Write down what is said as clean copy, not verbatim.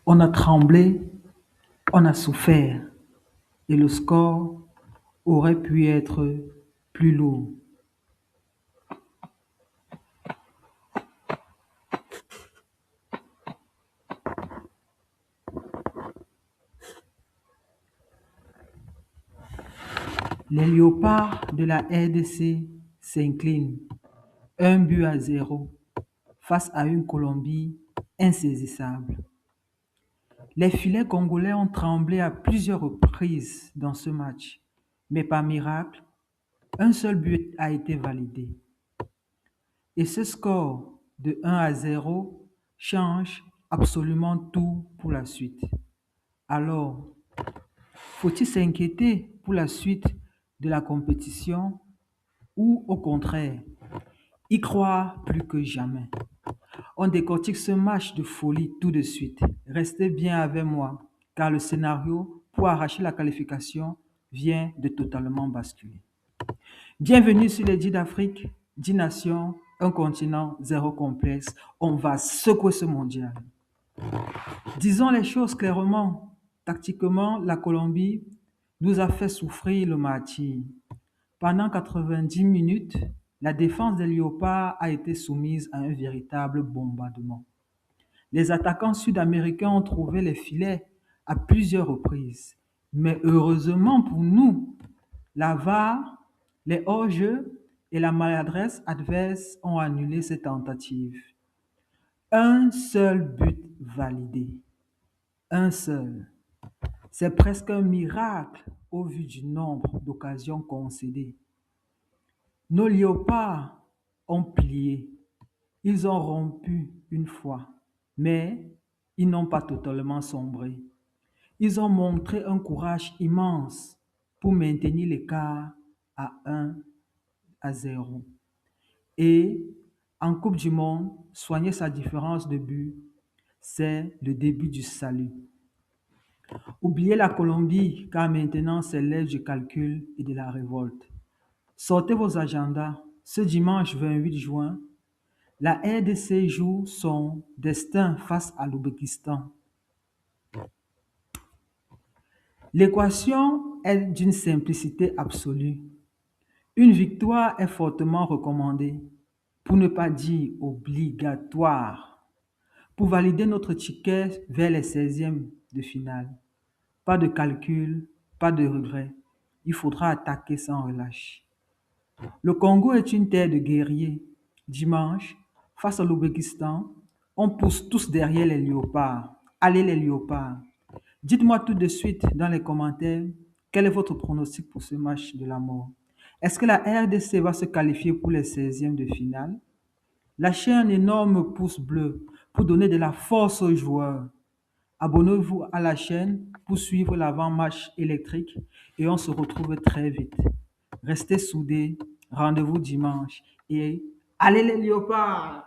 On a tremblé, on a souffert, et le score aurait pu être plus lourd. Les Léopards de la RDC s'inclinent 1 but à 0 face à une Colombie insaisissable. Les filets congolais ont tremblé à plusieurs reprises dans ce match, mais par miracle, un seul but a été validé. Et ce score de 1 à 0 change absolument tout pour la suite. Alors, faut-il s'inquiéter pour la suite de la compétition ou au contraire, y croire plus que jamais? On décortique ce match de folie tout de suite. Restez bien avec moi, car le scénario pour arracher la qualification vient de totalement basculer. Bienvenue sur les 10 d'Afrique, 10 nations, un continent, zéro complexe. On va secouer ce mondial. Disons les choses clairement. Tactiquement, la Colombie nous a fait souffrir le martyre. Pendant 90 minutes, la défense des Léopards a été soumise à un véritable bombardement. Les attaquants sud-américains ont trouvé les filets à plusieurs reprises. Mais heureusement pour nous, la VAR, les hors-jeux et la maladresse adverse ont annulé ces tentatives. Un seul but validé. Un seul. C'est presque un miracle au vu du nombre d'occasions concédées. Nos léopards ont plié. Ils ont rompu une fois, mais ils n'ont pas totalement sombré. Ils ont montré un courage immense pour maintenir l'écart à 1 à 0. Et en Coupe du Monde, soigner sa différence de but, c'est le début du salut. Oubliez la Colombie, car maintenant c'est l'ère du calcul et de la révolte. Sortez vos agendas. Ce dimanche 28 juin, la RDC joue son destin face à l'Ouzbékistan. L'équation est d'une simplicité absolue. Une victoire est fortement recommandée, pour ne pas dire obligatoire, pour valider notre ticket vers les 16e de finale. Pas de calcul, pas de regret. Il faudra attaquer sans relâche. Le Congo est une terre de guerriers. Dimanche, face à l'Ouzbékistan, on pousse tous derrière les léopards. Allez les léopards. Dites-moi tout de suite dans les commentaires quel est votre pronostic pour ce match de la mort. Est-ce que la RDC va se qualifier pour les 16e de finale? Lâchez un énorme pouce bleu pour donner de la force aux joueurs. Abonnez-vous à la chaîne pour suivre l'avant-match électrique et on se retrouve très vite. Restez soudés, rendez-vous dimanche et allez les léopards!